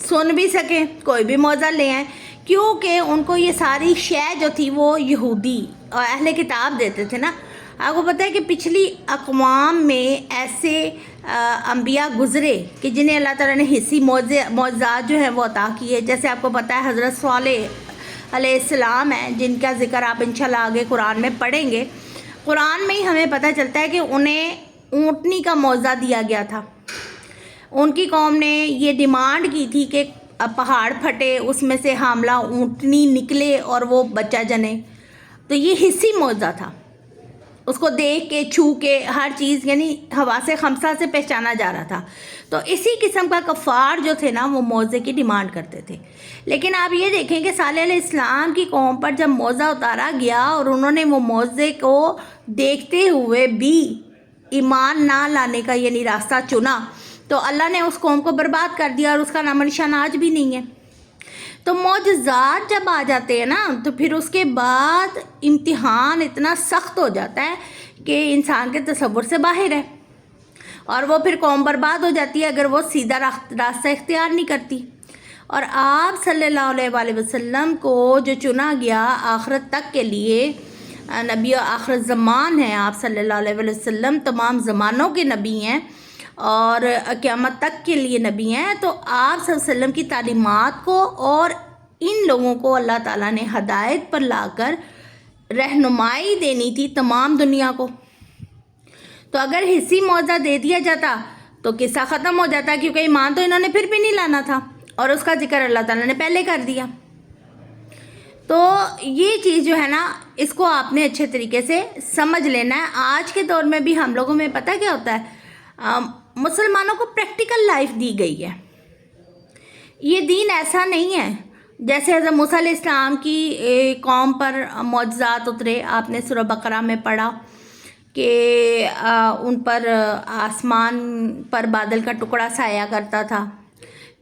سن بھی سکیں، کوئی بھی معجزہ لے آئیں، کیونکہ ان کو یہ ساری شے جو تھی وہ یہودی اور اہل کتاب دیتے تھے نا۔ آپ کو پتہ ہے کہ پچھلی اقوام میں ایسے انبیاء گزرے کہ جنہیں اللہ تعالیٰ نے حصی معجزات جو ہیں وہ عطا کیے، جیسے آپ کو پتہ ہے حضرت صالح علیہ السلام ہیں، جن کا ذکر آپ انشاءاللہ آگے قرآن میں پڑھیں گے۔ قرآن میں ہی ہمیں پتہ چلتا ہے کہ انہیں اونٹنی کا معجزہ دیا گیا تھا۔ ان کی قوم نے یہ ڈیمانڈ کی تھی کہ پہاڑ پھٹے، اس میں سے حاملہ اونٹنی نکلے اور وہ بچہ جنے، تو یہ حصی معجزہ تھا۔ اس کو دیکھ کے، چھو کے، ہر چیز یعنی حواس خمسہ سے پہچانا جا رہا تھا۔ تو اسی قسم کا کفار جو تھے نا وہ معجزے کی ڈیمانڈ کرتے تھے۔ لیکن آپ یہ دیکھیں کہ صالح علیہ السلام کی قوم پر جب معجزہ اتارا گیا اور انہوں نے وہ معجزے کو دیکھتے ہوئے بھی ایمان نہ لانے کا یعنی راستہ چنا، تو اللہ نے اس قوم کو برباد کر دیا، اور اس کا نام نشان آج بھی نہیں ہے۔ تو معجزات جب آ جاتے ہیں نا تو پھر اس کے بعد امتحان اتنا سخت ہو جاتا ہے کہ انسان کے تصور سے باہر ہے، اور وہ پھر قوم برباد ہو جاتی ہے اگر وہ سیدھا راستہ اختیار نہیں کرتی۔ اور آپ صلی اللہ علیہ وآلہ وسلم کو جو چنا گیا آخرت تک کے لیے، نبی آخر زمان ہیں آپ صلی اللہ علیہ وآلہ وسلم، تمام زمانوں کے نبی ہیں اور قیامت تک کے لیے نبی ہیں، تو آپ صلی اللہ علیہ وسلم کی تعلیمات کو اور ان لوگوں کو اللہ تعالیٰ نے ہدایت پر لا کر رہنمائی دینی تھی تمام دنیا کو۔ تو اگر حصی معجزہ دے دیا جاتا تو قصہ ختم ہو جاتا، کیونکہ ایمان تو انہوں نے پھر بھی نہیں لانا تھا، اور اس کا ذکر اللہ تعالیٰ نے پہلے کر دیا۔ تو یہ چیز جو ہے نا اس کو آپ نے اچھے طریقے سے سمجھ لینا ہے۔ آج کے دور میں بھی ہم لوگوں میں پتہ کیا ہوتا ہے، مسلمانوں کو پریکٹیکل لائف دی گئی ہے۔ یہ دین ایسا نہیں ہے جیسے حضرت موسیٰ علیہ السلام کی قوم پر معجزات اترے۔ آپ نے سورہ بقرہ میں پڑھا کہ ان پر آسمان پر بادل کا ٹکڑا سایہ کرتا تھا،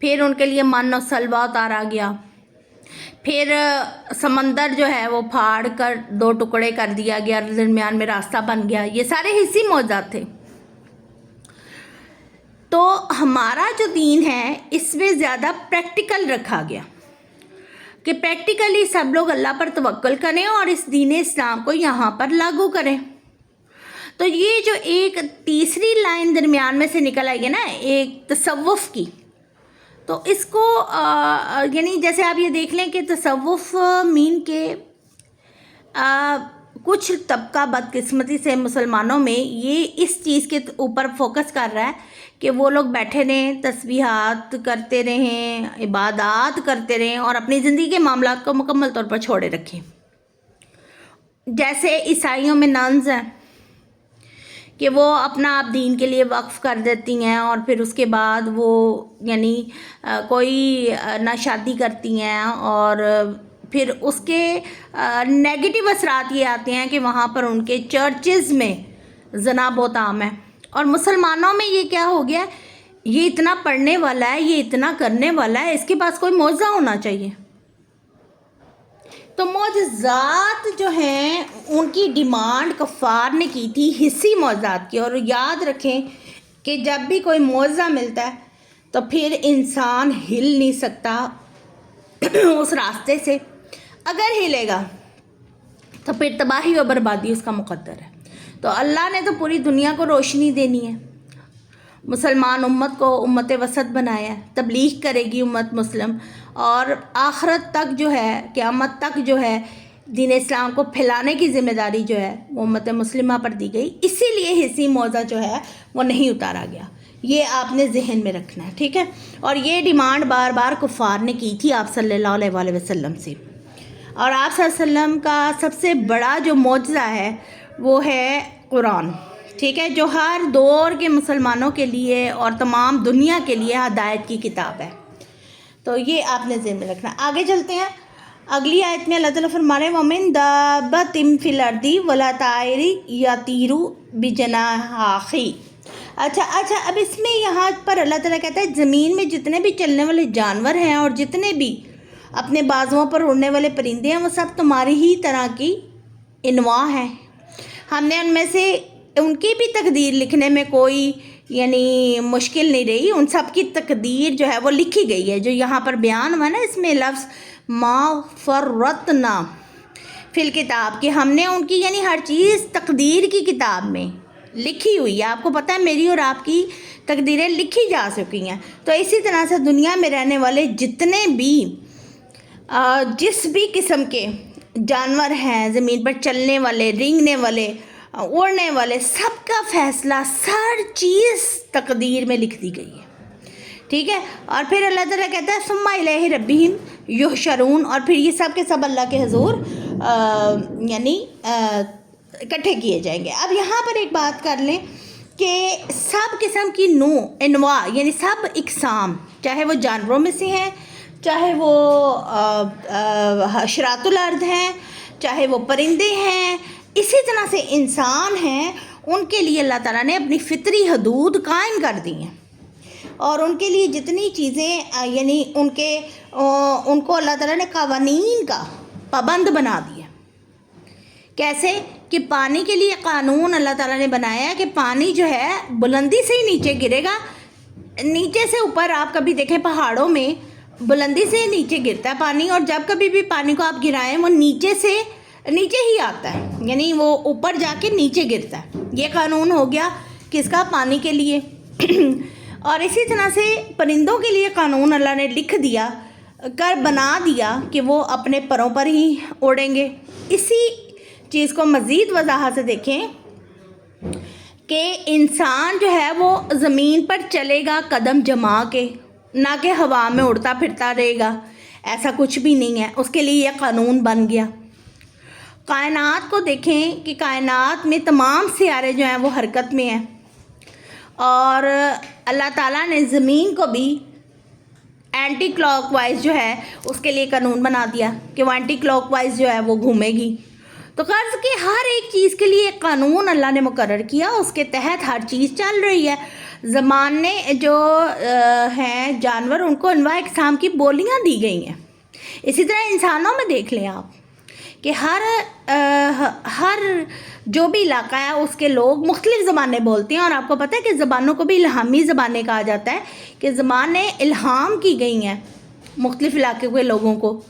پھر ان کے لیے من و سلوہ اتارا گیا، پھر سمندر جو ہے وہ پھاڑ کر دو ٹکڑے کر دیا گیا، درمیان میں راستہ بن گیا۔ یہ سارے حصی معجزات تھے۔ تو ہمارا جو دین ہے اس میں زیادہ پریکٹیکل رکھا گیا کہ پریکٹیکلی سب لوگ اللہ پر توکل کریں اور اس دین اسلام کو یہاں پر لاگو کریں۔ تو یہ جو ایک تیسری لائن درمیان میں سے نکل آئی ہے نا ایک تصوف کی، تو اس کو یعنی جیسے آپ یہ دیکھ لیں کہ تصوف مین کے کچھ طبقہ بدقسمتی سے مسلمانوں میں یہ اس چیز کے اوپر فوکس کر رہا ہے کہ وہ لوگ بیٹھے رہیں، تسبیحات کرتے رہیں، عبادات کرتے رہیں اور اپنی زندگی کے معاملات کو مکمل طور پر چھوڑے رکھیں۔ جیسے عیسائیوں میں ننز ہیں کہ وہ اپنا آپ دین کے لیے وقف کر دیتی ہیں، اور پھر اس کے بعد وہ یعنی کوئی نہ شادی کرتی ہیں، اور پھر اس کے نیگیٹو اثرات یہ آتے ہیں کہ وہاں پر ان کے چرچز میں زنا بہت عام ہے۔ اور مسلمانوں میں یہ کیا ہو گیا، یہ اتنا پڑھنے والا ہے، یہ اتنا کرنے والا ہے، اس کے پاس کوئی معجزہ ہونا چاہیے۔ تو معجزات جو ہیں ان کی ڈیمانڈ کفار نے کی تھی حصی معجزات کی۔ اور یاد رکھیں کہ جب بھی کوئی معجزہ ملتا ہے تو پھر انسان ہل نہیں سکتا اس راستے سے، اگر ہلے گا تو پھر تباہی و بربادی اس کا مقدر ہے۔ تو اللہ نے تو پوری دنیا کو روشنی دینی ہے، مسلمان امت کو امت وسط بنایا ہے، تبلیغ کرے گی امت مسلم، اور آخرت تک جو ہے، قیامت تک جو ہے دین اسلام کو پھیلانے کی ذمہ داری جو ہے وہ امت مسلمہ پر دی گئی۔ اسی لیے حصی معجزہ جو ہے وہ نہیں اتارا گیا، یہ آپ نے ذہن میں رکھنا ہے، ٹھیک ہے۔ اور یہ ڈیمانڈ بار بار کفار نے کی تھی آپ صلی اللہ علیہ وآلہ وسلم سے۔ اور آپ صلی اللہ علیہ وسلم کا سب سے بڑا جو معجزہ ہے وہ ہے قرآن، ٹھیک ہے، جو ہر دور کے مسلمانوں کے لیے اور تمام دنیا کے لیے ہدایت کی کتاب ہے۔ تو یہ آپ نے ذہن میں رکھنا۔ آگے چلتے ہیں، اگلی آیت میں اللہ تعالیٰ فرما رہے ہیں وَمِن دَابَّةٍ فِي الْأَرْضِ وَلَا طَائِرٍ يَطِيرُ بِجَنَاحَيْهِ۔ اچھا اب اس میں یہاں پر اللہ تعالیٰ کہتا ہے زمین میں جتنے بھی چلنے والے جانور ہیں اور جتنے بھی اپنے بازوؤں پر اڑنے والے پرندے ہیں وہ سب تمہاری ہی طرح کی انواع ہیں۔ ہم نے ان میں سے ان کی بھی تقدیر لکھنے میں کوئی یعنی مشکل نہیں رہی، ان سب کی تقدیر جو ہے وہ لکھی گئی ہے. جو یہاں پر بیان ہوا نا، اس میں لفظ ما فرطنا فی الکتاب، کہ ہم نے ان کی یعنی ہر چیز تقدیر کی کتاب میں لکھی ہوئی ہے. آپ کو پتہ ہے میری اور آپ کی تقدیریں لکھی جا چکی ہیں. تو اسی طرح سے دنیا میں رہنے والے جتنے بھی جس بھی قسم کے جانور ہیں، زمین پر چلنے والے، رینگنے والے، اڑنے والے، سب کا فیصلہ ہر چیز تقدیر میں لکھ دی گئی ہے. ٹھیک ہے. اور پھر اللہ تعالیٰ کہتا ہے ثم الیہ ربہم یحشرون، اور پھر یہ سب کے سب اللہ کے حضور یعنی اکٹھے کیے جائیں گے. اب یہاں پر ایک بات کر لیں کہ سب قسم کی انواع یعنی سب اقسام، چاہے وہ جانوروں میں سے ہیں، چاہے وہ حشرات الارض ہیں، چاہے وہ پرندے ہیں، اسی طرح سے انسان ہیں، ان کے لیے اللہ تعالیٰ نے اپنی فطری حدود قائم کر دی ہیں. اور ان کے لیے جتنی چیزیں یعنی ان کو اللہ تعالیٰ نے قوانین کا پابند بنا دیا. کیسے کہ پانی کے لیے قانون اللہ تعالیٰ نے بنایا کہ پانی جو ہے بلندی سے ہی نیچے گرے گا. نیچے سے اوپر آپ کبھی دیکھیں پہاڑوں میں بلندی سے نیچے گرتا ہے پانی، اور جب کبھی بھی پانی کو آپ گرائیں وہ نیچے سے نیچے ہی آتا ہے، یعنی وہ اوپر جا کے نیچے گرتا ہے. یہ قانون ہو گیا کس کا؟ پانی کے لیے. اور اسی طرح سے پرندوں کے لیے قانون اللہ نے لکھ دیا بنا دیا کہ وہ اپنے پروں پر ہی اڑیں گے. اسی چیز کو مزید وضاحت سے دیکھیں کہ انسان جو ہے وہ زمین پر چلے گا قدم جما کے، نہ کہ ہوا میں اڑتا پھرتا رہے گا. ایسا کچھ بھی نہیں ہے، اس کے لیے یہ قانون بن گیا. کائنات کو دیکھیں کہ کائنات میں تمام سیارے جو ہیں وہ حرکت میں ہیں، اور اللہ تعالیٰ نے زمین کو بھی اینٹی کلاک وائز جو ہے اس کے لیے قانون بنا دیا کہ وہ اینٹی کلاک وائز جو ہے وہ گھومے گی. تو قرض کہ ہر ایک چیز کے لیے ایک قانون اللہ نے مقرر کیا، اس کے تحت ہر چیز چل رہی ہے. زمانے جو ہیں جانور، ان کو انواع اقسام کی بولیاں دی گئی ہیں. اسی طرح انسانوں میں دیکھ لیں آپ کہ ہر جو بھی علاقہ ہے اس کے لوگ مختلف زبانیں بولتے ہیں. اور آپ کو پتہ ہے کہ زبانوں کو بھی الہامی زبانیں کہا جاتا ہے، کہ زبانیں الہام کی گئی ہیں مختلف علاقے کے لوگوں کو،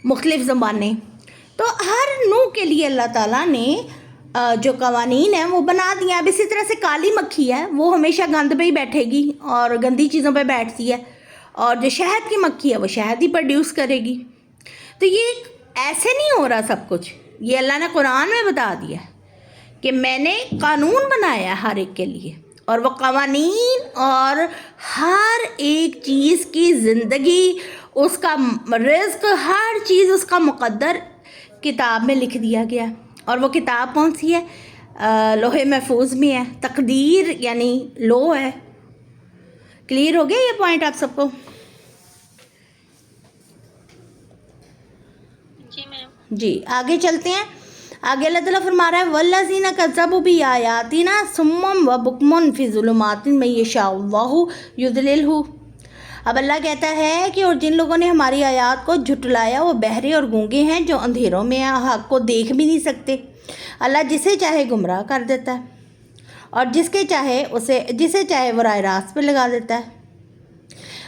مختلف زبانیں. تو ہر نوع کے لیے اللہ تعالیٰ نے جو قوانین ہیں وہ بنا دیا. اب اسی طرح سے کالی مکھی ہے، وہ ہمیشہ گند پہ ہی بیٹھے گی اور گندی چیزوں پہ بیٹھتی ہے، اور جو شہد کی مکھی ہے وہ شہد ہی پروڈیوس کرے گی. تو یہ ایسے نہیں ہو رہا سب کچھ، یہ اللہ نے قرآن میں بتا دیا کہ میں نے قانون بنایا ہے ہر ایک کے لیے، اور وہ قوانین اور ہر ایک چیز کی زندگی، اس کا رزق، ہر چیز اس کا مقدر کتاب میں لکھ دیا گیا. اور وہ کتاب کون سی ہے؟ لوح محفوظ میں ہے. تقدیر یعنی لوح ہے. کلیئر ہو گیا یہ پوائنٹ آپ سب کو؟ جی میم. جی آگے چلتے ہیں. آگے اللہ تعالیٰ فرما رہا ہے والذین کذبوا بآیاتنا صم وبکم فی ظلمات من یشاء اللہ یضللہ. اب اللہ کہتا ہے کہ اور جن لوگوں نے ہماری آیات کو جھٹلایا وہ بہرے اور گونگے ہیں جو اندھیروں میں حق کو دیکھ بھی نہیں سکتے. اللہ جسے چاہے گمراہ کر دیتا ہے، اور جسے چاہے وہ راہ راست پہ لگا دیتا ہے.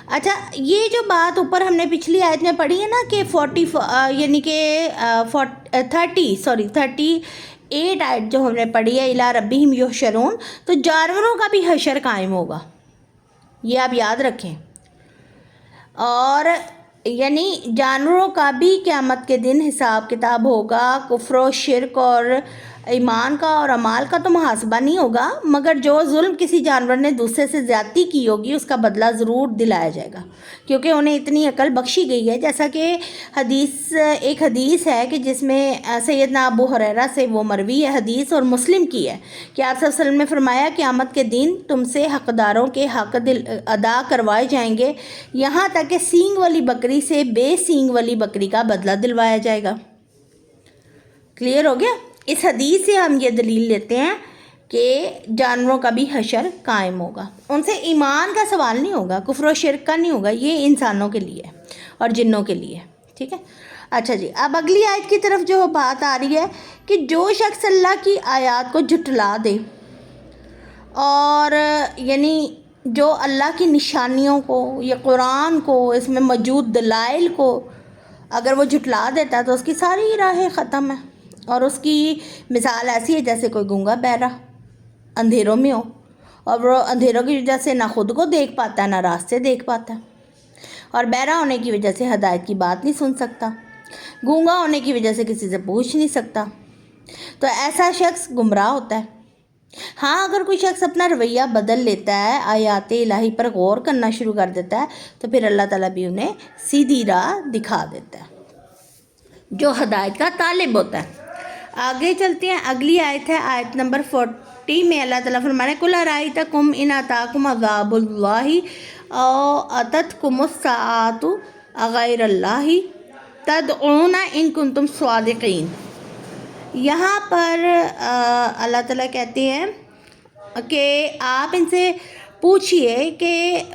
اچھا، یہ جو بات اوپر ہم نے پچھلی آیت میں پڑھی ہے نا کہ 38 آیت جو ہم نے پڑھی ہے الی ربہم یحشرون، تو جانوروں کا بھی حشر قائم ہوگا، یہ آپ یاد رکھیں. اور یعنی جانوروں کا بھی قیامت کے دن حساب کتاب ہوگا. کفر و شرک اور ایمان کا اور اعمال کا تو محاسبہ نہیں ہوگا، مگر جو ظلم کسی جانور نے دوسرے سے زیادتی کی ہوگی اس کا بدلہ ضرور دلایا جائے گا، کیونکہ انہیں اتنی عقل بخشی گئی ہے. جیسا کہ ایک حدیث ہے کہ جس میں سیدنا ابو ہریرہ سے وہ مروی ہے حدیث، اور مسلم کی ہے، کہ آپ صلی اللہ علیہ وسلم نے فرمایا قیامت کے دن تم سے حقداروں کے حق ادا کروائے جائیں گے، یہاں تک کہ سینگ والی بکری سے بے سینگ والی بکری کا بدلہ دلوایا جائے گا. کلیئر ہو گیا؟ اس حدیث سے ہم یہ دلیل لیتے ہیں کہ جانوروں کا بھی حشر قائم ہوگا. ان سے ایمان کا سوال نہیں ہوگا، کفر و شرک کا نہیں ہوگا، یہ انسانوں کے لیے اور جنوں کے لیے. ٹھیک ہے. اچھا جی، اب اگلی آیت کی طرف جو بات آ رہی ہے کہ جو شخص اللہ کی آیات کو جھٹلا دے اور یعنی جو اللہ کی نشانیوں کو یا قرآن کو اس میں موجود دلائل کو اگر وہ جھٹلا دیتا ہے تو اس کی ساری راہیں ختم ہیں. اور اس کی مثال ایسی ہے جیسے کوئی گونگا بہرا اندھیروں میں ہو اور وہ اندھیروں کی وجہ سے نہ خود کو دیکھ پاتا ہے نہ راستے دیکھ پاتا ہے اور بہرا ہونے کی وجہ سے ہدایت کی بات نہیں سن سکتا, گونگا ہونے کی وجہ سے کسی سے پوچھ نہیں سکتا. تو ایسا شخص گمراہ ہوتا ہے. ہاں اگر کوئی شخص اپنا رویہ بدل لیتا ہے, آیات الہی پر غور کرنا شروع کر دیتا ہے تو پھر اللہ تعالیٰ بھی انہیں سیدھی راہ دکھا دیتا ہے جو ہدایت کا طالب ہوتا ہے. آگے چلتے ہیں, اگلی آیت ہے آیت نمبر 40 میں اللہ تعالیٰ فرمانے قُلْ أَرَأَيْتَكُمْ إِنْ أَتَاكُمْ عَذَابُ اللَّهِ أَوْ أَتَتْكُمُ السَّاعَةُ أَغَيْرَ اللَّهِ تَدْعُونَ إِن كُنتُمْ صَادِقِينَ. یہاں پر اللہ تعالیٰ کہتے ہیں کہ آپ ان سے پوچھئے کہ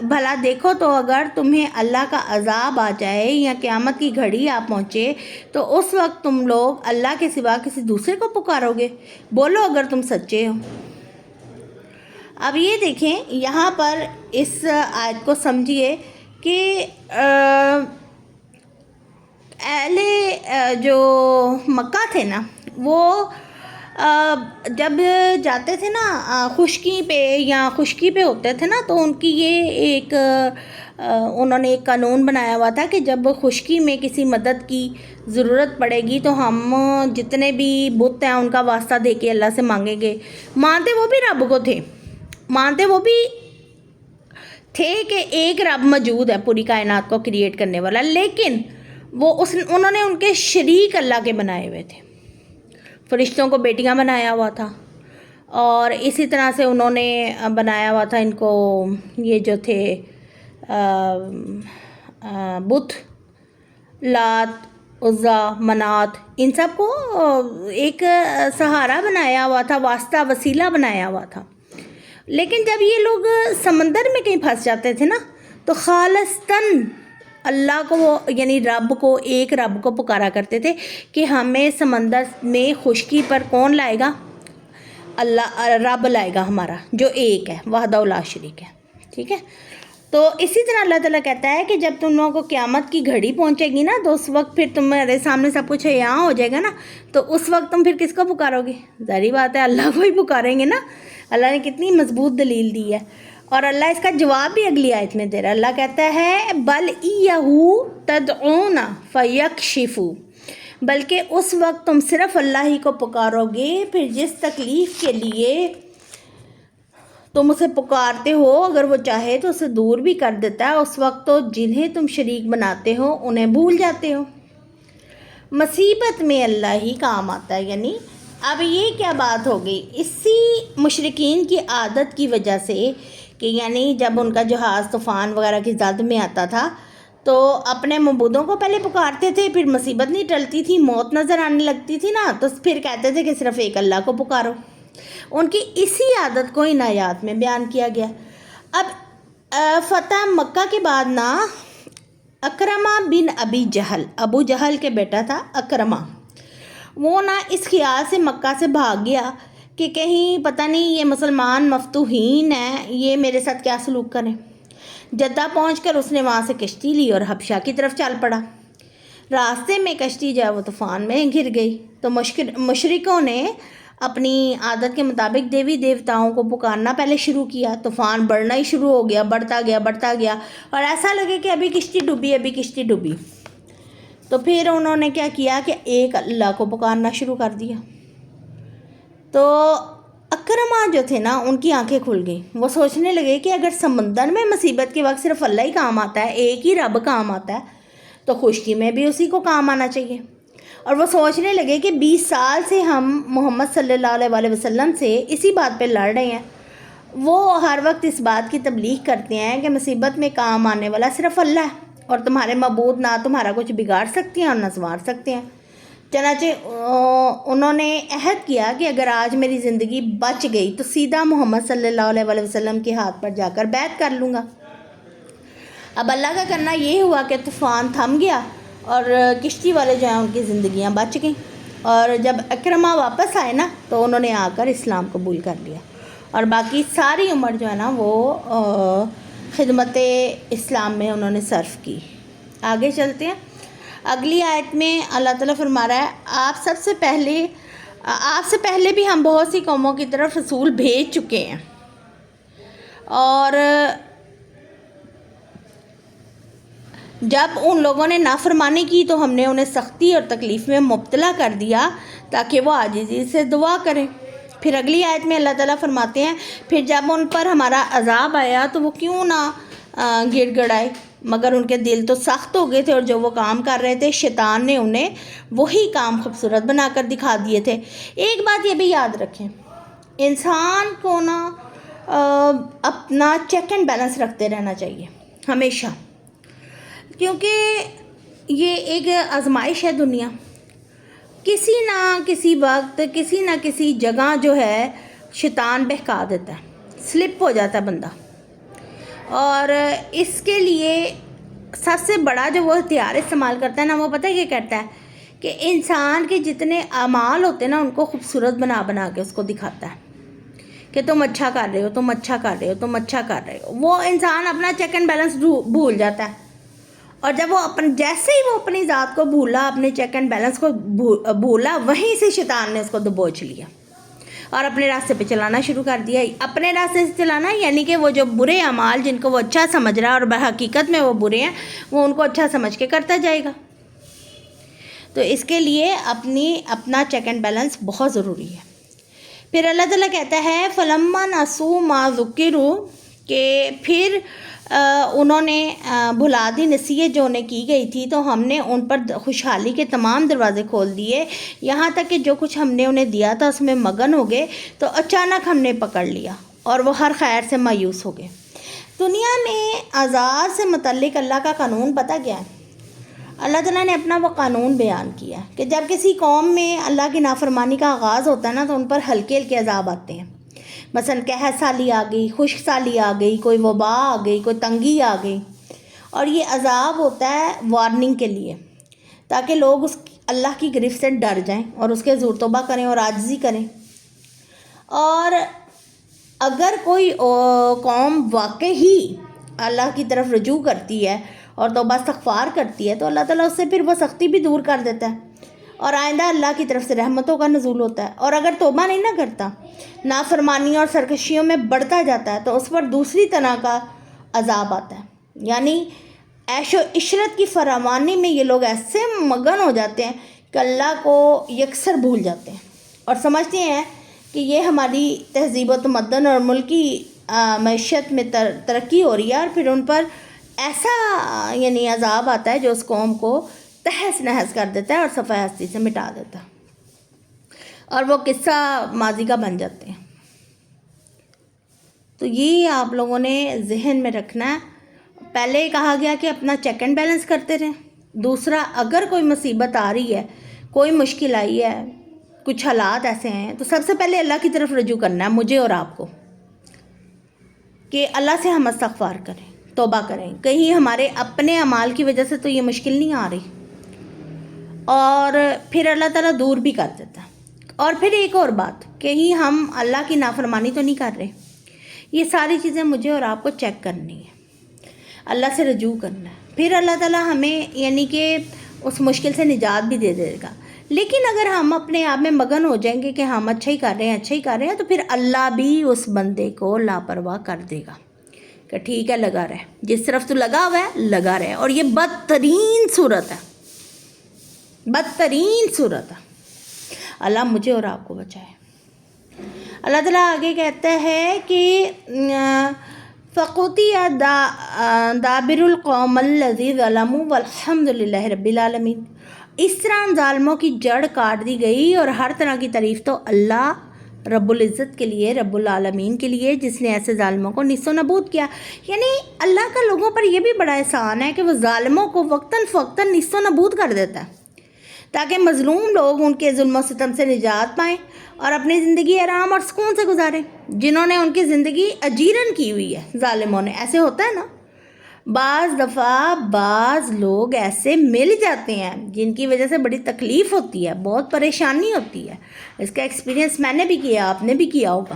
بھلا دیکھو تو اگر تمہیں اللہ کا عذاب آ جائے یا قیامت کی گھڑی آ پہنچے تو اس وقت تم لوگ اللہ کے سوا کسی دوسرے کو پکارو گے؟ بولو اگر تم سچے ہو. اب یہ دیکھیں یہاں پر اس آیت کو سمجھیے کہ اہل جو مکہ تھے نا وہ جب جاتے تھے نا خشکی پہ یا خشکی پہ ہوتے تھے نا تو ان کی یہ ایک انہوں نے ایک قانون بنایا ہوا تھا کہ جب خشکی میں کسی مدد کی ضرورت پڑے گی تو ہم جتنے بھی بت ہیں ان کا واسطہ دے کے اللہ سے مانگیں گے. مانتے وہ بھی رب کو تھے, مانتے وہ بھی تھے کہ ایک رب موجود ہے پوری کائنات کو کریٹ کرنے والا, لیکن وہ انہوں نے ان کے شریک اللہ کے بنائے ہوئے تھے. فرشتوں کو بیٹیاں بنایا ہوا تھا اور اسی طرح سے انہوں نے بنایا ہوا تھا ان کو یہ جو تھے بت لات عزا منات, ان سب کو ایک سہارا بنایا ہوا تھا, واسطہ وسیلہ بنایا ہوا تھا. لیکن جب یہ لوگ سمندر میں کہیں پھنس جاتے تھے نا تو خالصتاً اللہ کو یعنی رب کو, ایک رب کو پکارا کرتے تھے کہ ہمیں سمندر میں خشکی پر کون لائے گا؟ اللہ رب لائے گا ہمارا جو ایک ہے, وحدہ لا شریک ہے. ٹھیک ہے, تو اسی طرح اللہ تعالیٰ کہتا ہے کہ جب تم لوگوں کو قیامت کی گھڑی پہنچے گی نا تو اس وقت پھر تمہارے سامنے سب کچھ یہاں ہو جائے گا نا, تو اس وقت تم پھر کس کو پکارو گے؟ ظاہری بات ہے اللہ کو ہی پکاریں گے نا. اللہ نے کتنی مضبوط دلیل دی ہے اور اللہ اس کا جواب بھی اگلی آیت میں دے رہا ہے. اللہ کہتا ہے بل ایہو تدعون فیکشفو, بلکہ اس وقت تم صرف اللہ ہی کو پکارو گے, پھر جس تکلیف کے لیے تم اسے پکارتے ہو اگر وہ چاہے تو اسے دور بھی کر دیتا ہے. اس وقت تو جنہیں تم شریک بناتے ہو انہیں بھول جاتے ہو. مصیبت میں اللہ ہی کام آتا ہے. یعنی اب یہ کیا بات ہو گئی اسی مشرکین کی عادت کی وجہ سے کہ یعنی جب ان کا جہاز طوفان وغیرہ کی زد میں آتا تھا تو اپنے معبودوں کو پہلے پکارتے تھے, پھر مصیبت نہیں ٹلتی تھی, موت نظر آنے لگتی تھی نا تو پھر کہتے تھے کہ صرف ایک اللہ کو پکارو. ان کی اسی عادت کو ان آیات میں بیان کیا گیا. اب فتح مکہ کے بعد نا اکرمہ بن ابی جہل, ابو جہل کے بیٹا تھا اکرمہ, وہ نا اس خیال سے مکہ سے بھاگ گیا کہ کہیں پتہ نہیں یہ مسلمان مفتوحین ہیں, یہ میرے ساتھ کیا سلوک کریں. جدہ پہنچ کر اس نے وہاں سے کشتی لی اور حبشہ کی طرف چل پڑا. راستے میں کشتی جو ہے وہ طوفان میں گر گئی تو مشرکوں نے اپنی عادت کے مطابق دیوی دیوتاؤں کو پکارنا پہلے شروع کیا. طوفان بڑھنا ہی شروع ہو گیا, بڑھتا گیا اور ایسا لگے کہ ابھی کشتی ڈوبی. تو پھر انہوں نے کیا کیا کہ ایک اللہ کو پکارنا شروع کر دیا. تو اکرمہ جو تھے نا ان کی آنکھیں کھل گئیں. وہ سوچنے لگے کہ اگر سمندر میں مصیبت کے وقت صرف اللہ ہی کام آتا ہے, ایک ہی رب کام آتا ہے, تو خشکی میں بھی اسی کو کام آنا چاہیے. اور وہ سوچنے لگے کہ 20 سال سے ہم محمد صلی اللہ علیہ وسلم سے اسی بات پہ لڑ رہے ہیں. وہ ہر وقت اس بات کی تبلیغ کرتے ہیں کہ مصیبت میں کام آنے والا صرف اللہ ہے اور تمہارے معبود نہ تمہارا کچھ بگاڑ سکتے ہیں اور نہ سنوار سکتے ہیں. چنانچہ انہوں نے عہد کیا کہ اگر آج میری زندگی بچ گئی تو سیدھا محمد صلی اللہ علیہ وسلم کے ہاتھ پر جا کر بیعت کر لوں گا. اب اللہ کا کرنا یہ ہوا کہ طوفان تھم گیا اور کشتی والے جو ہیں ان کی زندگیاں بچ گئیں. اور جب اکرمہ واپس آئے نا تو انہوں نے آ کر اسلام قبول کر لیا اور باقی ساری عمر جو ہے نا وہ خدمت اسلام میں انہوں نے صرف کی۔ آگے چلتے ہیں، اگلی آیت میں اللہ تعالیٰ فرما رہا ہے آپ سے پہلے بھی ہم بہت سی قوموں کی طرف رسول بھیج چکے ہیں، اور جب ان لوگوں نے نافرمانی کی تو ہم نے انہیں سختی اور تکلیف میں مبتلا کر دیا تاکہ وہ عاجزی سے دعا کریں۔ پھر اگلی آیت میں اللہ تعالیٰ فرماتے ہیں پھر جب ان پر ہمارا عذاب آیا تو وہ کیوں نہ گڑ گڑائے، مگر ان کے دل تو سخت ہو گئے تھے، اور جو وہ کام کر رہے تھے شیطان نے انہیں وہی کام خوبصورت بنا کر دکھا دیے تھے۔ ایک بات یہ بھی یاد رکھیں، انسان کو نا اپنا چیک اینڈ بیلنس رکھتے رہنا چاہیے ہمیشہ، کیونکہ یہ ایک آزمائش ہے دنیا، کسی نہ کسی وقت کسی نہ کسی جگہ جو ہے شیطان بہکا دیتا ہے، سلپ ہو جاتا ہے بندہ، اور اس کے لیے سب سے بڑا جو وہ ہتھیار استعمال کرتا ہے نا، وہ پتہ ہے کیا کرتا ہے کہ انسان کے جتنے اعمال ہوتے ہیں نا ان کو خوبصورت بنا بنا کے اس کو دکھاتا ہے کہ تم اچھا کر رہے ہو، تم اچھا کر رہے ہو، تم اچھا کر رہے ہو۔ وہ انسان اپنا چیک اینڈ بیلنس بھول جاتا ہے، اور جب وہ جیسے ہی وہ اپنی ذات کو بھولا، اپنے چیک اینڈ بیلنس کو بھولا، وہیں سے شیطان نے اس کو دبوچ لیا اور اپنے راستے پہ چلانا شروع کر دیا۔ اپنے راستے سے چلانا یعنی کہ وہ جو برے اعمال جن کو وہ اچھا سمجھ رہا ہے اور بحقیقت میں وہ برے ہیں، وہ ان کو اچھا سمجھ کے کرتا جائے گا۔ تو اس کے لیے اپنا چیک اینڈ بیلنس بہت ضروری ہے۔ پھر اللہ تعالیٰ کہتا ہے فَلَمَّا نَسُوا مَا ذُكِّرُوا، کہ پھر انہوں نے بھلا دی نصیحت جو انہیں کی گئی تھی، تو ہم نے ان پر خوشحالی کے تمام دروازے کھول دیے، یہاں تک کہ جو کچھ ہم نے انہیں دیا تھا اس میں مگن ہو گئے، تو اچانک ہم نے پکڑ لیا اور وہ ہر خیر سے مایوس ہو گئے۔ دنیا میں عذاب سے متعلق اللہ کا قانون پتہ کیا ہے؟ اللہ تعالیٰ نے اپنا وہ قانون بیان کیا کہ جب کسی قوم میں اللہ کی نافرمانی کا آغاز ہوتا ہے نا، تو ان پر ہلکے ہلکے عذاب آتے ہیں، مثلا قحط سالی آ گئی، خشک سالی آ گئی، کوئی وبا آ گئی، کوئی تنگی آ گئی، اور یہ عذاب ہوتا ہے وارننگ کے لیے، تاکہ لوگ اللہ کی گرفت سے ڈر جائیں اور اس کے حضور توبہ کریں اور عاجزی کریں۔ اور اگر کوئی قوم واقعی اللہ کی طرف رجوع کرتی ہے اور توبہ استغفار کرتی ہے، تو اللہ تعالیٰ اس سے پھر وہ سختی بھی دور کر دیتا ہے، اور آئندہ اللہ کی طرف سے رحمتوں کا نزول ہوتا ہے۔ اور اگر توبہ نہیں نہ کرتا، نافرمانیوں اور سرکشیوں میں بڑھتا جاتا ہے، تو اس پر دوسری طرح کا عذاب آتا ہے، یعنی عیش و عشرت کی فراوانی میں یہ لوگ ایسے مگن ہو جاتے ہیں کہ اللہ کو یکسر بھول جاتے ہیں اور سمجھتے ہیں کہ یہ ہماری تہذیب و تمدن اور ملکی معیشت میں ترقی ہو رہی ہے، اور پھر ان پر ایسا یعنی عذاب آتا ہے جو اس قوم کو تہس نہس کر دیتا ہے اور صفحہ ہستی سے مٹا دیتا ہے، اور وہ قصہ ماضی کا بن جاتے ہیں۔ تو یہ آپ لوگوں نے ذہن میں رکھنا ہے۔ پہلے کہا گیا کہ اپنا چیک اینڈ بیلنس کرتے رہیں۔ دوسرا، اگر کوئی مصیبت آ رہی ہے، کوئی مشکل آئی ہے، کچھ حالات ایسے ہیں، تو سب سے پہلے اللہ کی طرف رجوع کرنا ہے، مجھے اور آپ کو، کہ اللہ سے ہم استغفار کریں، توبہ کریں، کہیں ہمارے اپنے اعمال کی وجہ سے تو یہ مشکل نہیں آ رہی، اور پھر اللہ تعالیٰ دور بھی کر دیتا ہے۔ اور پھر ایک اور بات، کہیں ہم اللہ کی نافرمانی تو نہیں کر رہے، یہ ساری چیزیں مجھے اور آپ کو چیک کرنی ہے، اللہ سے رجوع کرنا ہے، پھر اللہ تعالیٰ ہمیں یعنی کہ اس مشکل سے نجات بھی دے دے گا۔ لیکن اگر ہم اپنے آپ میں مگن ہو جائیں گے کہ ہم اچھا ہی کر رہے ہیں، اچھا ہی کر رہے ہیں، تو پھر اللہ بھی اس بندے کو لاپرواہ کر دے گا کہ ٹھیک ہے، لگا رہے، جس طرف تو لگا ہوا ہے لگا رہے، اور یہ بدترین صورت ہے، بدترین صورت ہے۔ اللہ مجھے اور آپ کو بچائے۔ اللہ تعالیٰ آگے کہتا ہے کہ فَقُطِعَ دَابِرُ الْقَوْمِ الَّذِينَ ظَلَمُوا وَالْحَمْدُ لِلَّهِ رَبِّ الْعَالَمِينَ۔ اس طرح ان ظالموں کی جڑ کاٹ دی گئی، اور ہر طرح کی تعریف تو اللہ رب العزت کے لیے، رب العالمین کے لیے، جس نے ایسے ظالموں کو نیست و نابود کیا۔ یعنی اللہ کا لوگوں پر یہ بھی بڑا احسان ہے کہ وہ ظالموں کو وقتاً فوقتاً نیست و نابود کر دیتا ہے، تاکہ مظلوم لوگ ان کے ظلم و ستم سے نجات پائیں اور اپنی زندگی آرام اور سکون سے گزاریں۔ جنہوں نے ان کی زندگی اجیرن کی ہوئی ہے، ظالموں نے، ایسے ہوتا ہے نا، بعض دفعہ بعض لوگ ایسے مل جاتے ہیں جن کی وجہ سے بڑی تکلیف ہوتی ہے، بہت پریشانی ہوتی ہے۔ اس کا ایکسپیرینس میں نے بھی کیا، آپ نے بھی کیا ہوگا۔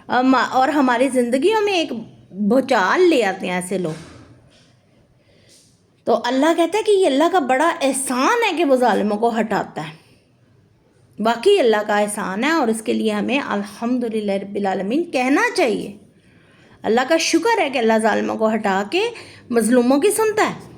اور ہماری زندگیوں میں ایک بھوچال لے آتے ہیں ایسے لوگ. تو اللہ کہتا ہے کہ یہ اللہ کا بڑا احسان ہے کہ وہ ظالموں کو ہٹاتا ہے. واقعی اللہ کا احسان ہے اور اس کے لیے ہمیں الحمدللہ رب العالمین کہنا چاہیے. اللہ کا شکر ہے کہ اللہ ظالموں کو ہٹا کے مظلوموں کی سنتا ہے.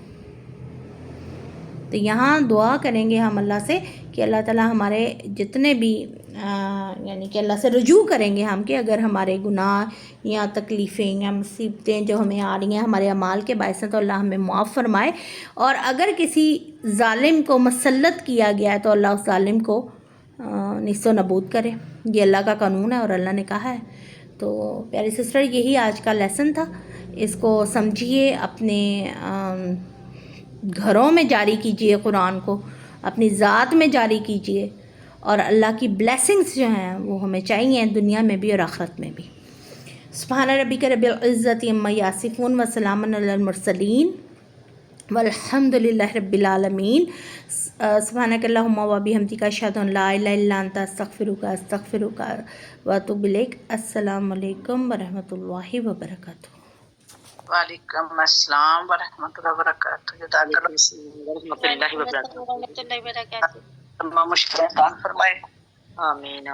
تو یہاں دعا کریں گے ہم اللہ سے کہ اللہ تعالیٰ ہمارے جتنے بھی یعنی کہ اللہ سے رجوع کریں گے ہم کہ اگر ہمارے گناہ یا تکلیفیں یا مصیبتیں جو ہمیں آ رہی ہیں ہمارے اعمال کے باعث ہیں تو اللہ ہمیں معاف فرمائے. اور اگر کسی ظالم کو مسلط کیا گیا ہے تو اللہ اس ظالم کو نیست و نابود کرے. یہ اللہ کا قانون ہے اور اللہ نے کہا ہے. تو پیاری سسٹر یہی آج کا لیسن تھا. اس کو سمجھیے، اپنے گھروں میں جاری کیجئے، قرآن کو اپنی ذات میں جاری کیجئے، اور اللہ کی بلیسنگز جو ہیں وہ ہمیں چاہیے دنیا میں بھی اور آخرت میں بھی. سبحان ربک رب العزت عما یصفون وسلام علی المرسلین والحمد للہ رب العالمین. سبحانک اللہم و بحمدک اشہد ان لا الہ الا انت استغفرک واتوب الیک. السلام علیکم ورحمۃ اللہ وبرکاتہ. وعلیکم السلام ورحمۃ اللہ وبرکاتہ. جزاک اللہ ورحمۃ اللہ وبرکاتہ. تمام مشکلات فرمائے. آمین.